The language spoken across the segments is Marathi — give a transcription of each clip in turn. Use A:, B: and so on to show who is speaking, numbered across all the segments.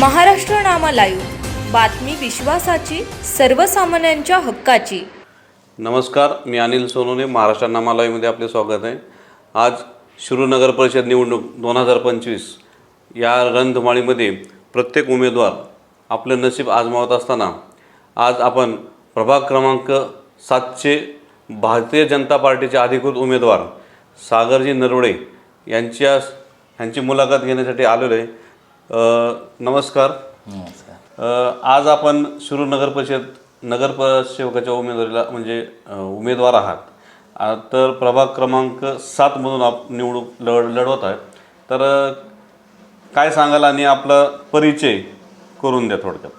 A: महाराष्ट्र नामा लाईव्ह, बातमी विश्वासाची, सर्वसामान्यांच्या हक्काची.
B: नमस्कार, मी अनिल सोनोने. महाराष्ट्र नामा लाईव्हमध्ये आपले स्वागत आहे. आज शिरूर नगर परिषद निवडणूक 2025 या रणधुमाळीमध्ये प्रत्येक उमेदवार आपले नशीब आजमावत असताना आज आपण प्रभाग क्रमांक 7चे भारतीय जनता पार्टीचे अधिकृत उमेदवार सागरजी नरवडे यांची मुलाखत घेण्यासाठी आलेलो आहे. नमस्कार. आज आपण शिरूर नगर परिषद नगरसेवकाच्या उमेदवारीला उमेदवार आहात. तर प्रभाग क्रमांक 7मधून निवडणूक लढवत आहे. तर काय सांगाल आणि आपला परिचय करून द्या थोडक्यात.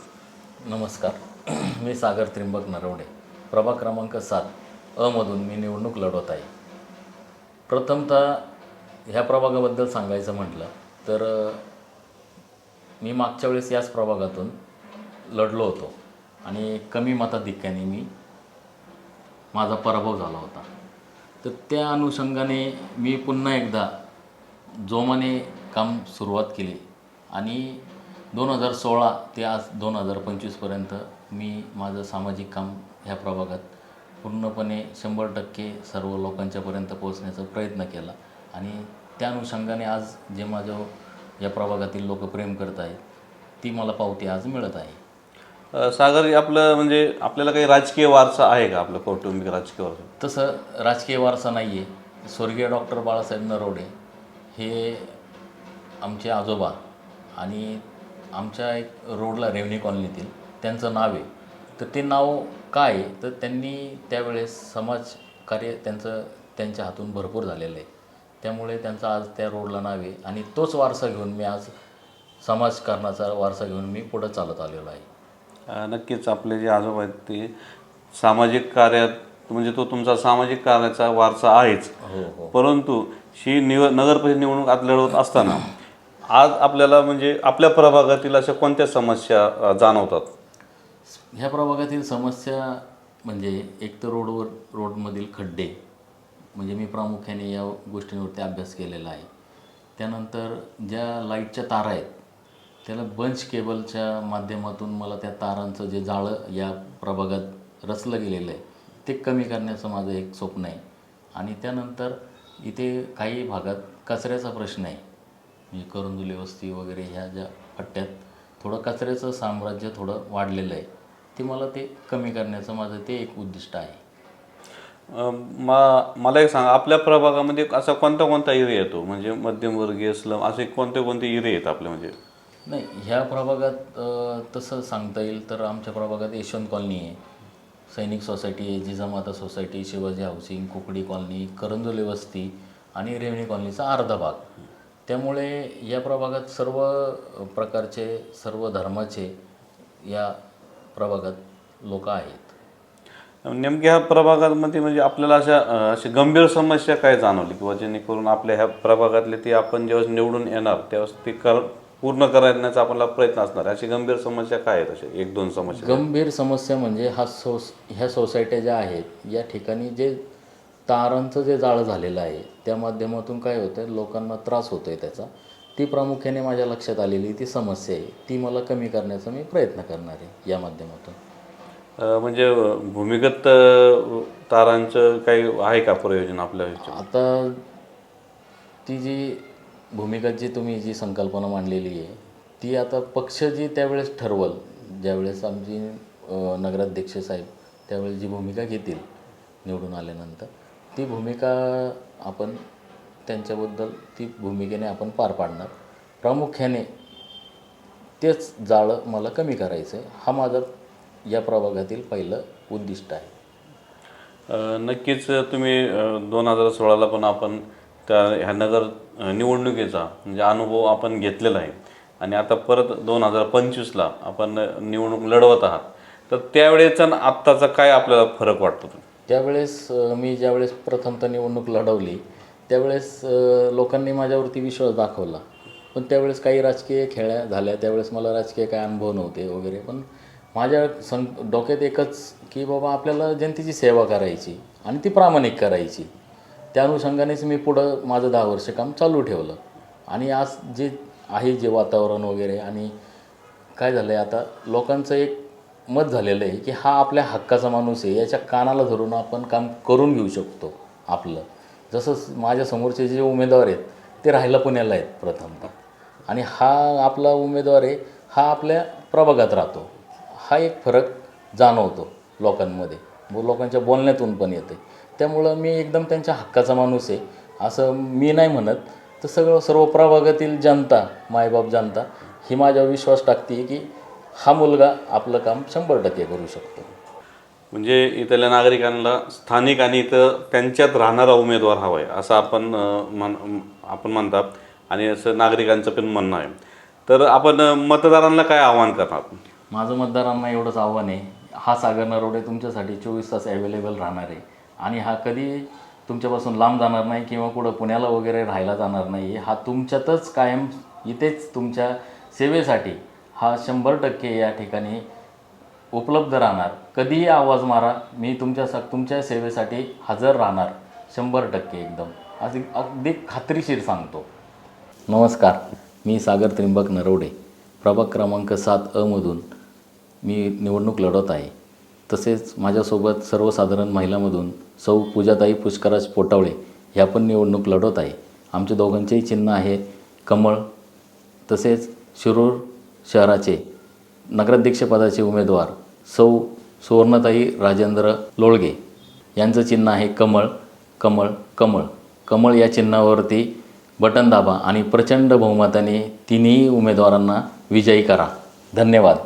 C: नमस्कार, मी सागर त्रिंबक नरवडे, प्रभाग क्रमांक 7 अमधून मी निवडणूक लढवत आहे. प्रथमतः ह्या प्रभागाबद्दल सांगायचं म्हटलं तर मी मागच्या वेळेस याच प्रभागातून लढलो होतो आणि कमी मताधिक्याने माझा पराभव झाला होता. तर त्या अनुषंगाने मी पुन्हा एकदा जोमाने काम सुरुवात केली आणि 2016 ते आज 2025पर्यंत मी माझं सामाजिक काम ह्या प्रभागात पूर्णपणे 100% सर्व लोकांच्यापर्यंत पोहोचण्याचा प्रयत्न केला आणि त्या अनुषंगाने आज जे माझं या प्रभागातील लोक प्रेम करत आहेत ती मला पावती आज मिळत आहे.
B: सागर, आपलं आपल्याला काही राजकीय वारसा आहे का? आपलं कौटुंबिक राजकीय वारसा?
C: तसं राजकीय वारसा नाही आहे. स्वर्गीय डॉक्टर बाळासाहेब नरवडे हे आमचे आजोबा आणि आमच्या एक रोडला रेवणी कॉलनीतील त्यांचं नाव आहे. तर ते नाव काय तर त्यांनी त्यावेळेस समाजकार्य त्यांच्या हातून भरपूर झालेलं आहे. त्यामुळे त्यांचं आज त्या रोडला नाव आहे आणि तोच वारसा घेऊन मी आज समाजकारणाचा वारसा घेऊन मी पुढं चालत आलेलो आहे.
B: नक्कीच आपले जे आजोबा आहेत ते सामाजिक कार्यात तो तुमचा सामाजिक कार्याचा वारसा आहेच.
C: हो.
B: परंतु ही नगर परिषद निवडणूक आज लढवत असताना आज आपल्याला आपल्या प्रभागातील अशा कोणत्या समस्या जाणवतात?
C: ह्या प्रभागातील समस्या एक तर रोडमधील खड्डे, मी प्रामुख्याने या गोष्टींवरती अभ्यास केलेला आहे. त्यानंतर ज्या लाईटच्या तारा आहेत त्याला बंच केबलच्या माध्यमातून मला त्या तारांचं जे जाळं या प्रभागात रचलं गेलेलं आहे ते कमी करण्याचं माझं एक स्वप्न आहे. आणि त्यानंतर इथे काही भागात कचऱ्याचा प्रश्न आहे. करंजुली वस्ती वगैरे ह्या ज्या पट्ट्यात थोडं कचऱ्याचं साम्राज्य थोडं वाढलेलं आहे. ते कमी करण्याचं माझं ते एक उद्दिष्ट आहे.
B: मला एक सांगा, आपल्या प्रभागामध्ये असा कोणता एरिया येतो मध्यमवर्गीय स्लम असे कोणते एरिया आहेत आपल्या?
C: नाही, ह्या प्रभागात तसं सांगता येईल तर आमच्या प्रभागात यशवंत कॉलनी आहे, सैनिक सोसायटी आहे, Jijamata society, Shivaji housing, Kukdi colony, Karanjoli वस्ती आणि रेवणी कॉलनीचा अर्धा भाग. त्यामुळे या प्रभागात सर्व प्रकारचे सर्व धर्माचे या प्रभागात लोक आहेत.
B: नेमक्या ह्या प्रभागामध्ये आपल्याला अशा गंभीर समस्या काय जाणवली किंवा जेणेकरून आपल्या ह्या प्रभागातले ते आपण जेव्हा निवडून येणार तेव्हा ते पूर्ण करण्याचा आपला प्रयत्न असणार, अशी गंभीर समस्या काय आहेत? अशा 1-2 समस्या.
C: गंभीर समस्या ह्या सोसायट्या ज्या आहेत या ठिकाणी जे तारांचं जे जाळं झालेलं आहे त्या माध्यमातून काय होतं आहे, लोकांना त्रास होतो आहे त्याचा. ती प्रामुख्याने माझ्या लक्षात आलेली ती समस्या आहे. ती मला कमी करण्याचा मी प्रयत्न करणार आहे या माध्यमातून.
B: भूमिगत तारांचं काही आहे का प्रयोजन आपल्या?
C: आता ती जी भूमिगत तुम्ही संकल्पना मांडलेली आहे ती आता पक्ष त्यावेळेस ठरवल, ज्यावेळेस आमची नगराध्यक्ष साहेब त्यावेळेस जी भूमिका घेतील निवडून आल्यानंतर ती भूमिका आपण त्यांच्याबद्दल ती भूमिकेने आपण पार पाडणार. प्रामुख्याने तेच जाळं मला कमी करायचं आहे. हा माझा या प्रभागातील पहिलं उद्दिष्ट आहे.
B: नक्कीच तुम्ही 2016ला पण आपण ह्या नगर निवडणुकीचा अनुभव आपण घेतलेला आहे आणि आता परत 2025ला आपण निवडणूक लढवत आहात. तर त्यावेळेचा आत्ताचा काय आपल्याला फरक वाटतो?
C: त्यावेळेस मी ज्यावेळेस प्रथमतः निवडणूक लढवली त्यावेळेस लोकांनी माझ्यावरती विश्वास दाखवला, पण त्यावेळेस काही राजकीय खेळ्या झाल्या. त्यावेळेस मला राजकीय काय अनुभव नव्हते वगैरे, पण माझ्या डोक्यात एकच की बाबा आपल्याला जनतेची सेवा करायची आणि ती प्रामाणिक करायची. त्या अनुषंगानेच मी पुढं माझं 10 वर्ष काम चालू ठेवलं आणि आज जे आहे जे वातावरण वगैरे आणि काय झालं आहे, आता लोकांचं एक मत झालेलं आहे की हा आपल्या हक्काचा माणूस आहे, याच्या कानाला धरून आपण काम करून घेऊ शकतो आपलं. जसं माझ्या समोरचे जे उमेदवार आहेत ते राहायला पुण्याला आहेत प्रथमतः, आणि हा आपला उमेदवार आहे, हा आपल्या प्रभागात राहतो. हा एक फरक जाणवतो लोकांमध्ये, लोकांच्या बोलण्यातून पण येते. त्यामुळं मी एकदम त्यांच्या हक्काचा माणूस आहे असं मी नाही म्हणत, तर सर्व प्रभागातील जनता, मायबाप जनता ही माझ्यावर विश्वास टाकते की हा मुलगा आपलं काम 100% करू शकतो.
B: म्हणजे इथल्या नागरिकांना स्थानिक आणि इथं त्यांच्यात राहणारा उमेदवार हवा आहे असं आपण म्हणतात, आणि असं नागरिकांचं पण म्हणणं आहे. तर आपण मतदारांना काय आव्हान करणार?
C: माझं मतदारांना एवढंच आव्हान आहे, हा सागर नरवडे तुमच्यासाठी 24 तास अवेलेबल राहणार आहे, आणि हा कधी तुमच्यापासून लांब जाणार नाही किंवा कुठं पुण्याला वगैरे राहायला जाणार नाही. हा तुमच्यातच कायम इथेच तुमच्या सेवेसाठी हा 100% या ठिकाणी उपलब्ध राहणार. कधीही आवाज मारा, मी तुमच्या सेवेसाठी हजर राहणार 100% एकदम, अगदी खात्रीशीर सांगतो. नमस्कार, मी सागर त्रिंबक नरवडे, प्रभाग क्रमांक 7 मधून मी निवडणूक लढवत आहे. तसेच माझ्यासोबत सर्वसाधारण महिलामधून सौ पूजाताई पुष्कराज पोटावळे ह्या पण निवडणूक लढवत आहे. आमच्या दोघांचेही चिन्ह आहे कमळ. तसेच शिरूर शहराचे नगराध्यक्षपदाचे उमेदवार सौ सुवर्णताई राजेंद्र लोळगे यांचं चिन्ह आहे कमळ. कमळ कमळ कमळ या चिन्हावरती बटन दाबा आणि प्रचंड बहुमताने तिन्ही उमेदवारांना विजयी करा. धन्यवाद.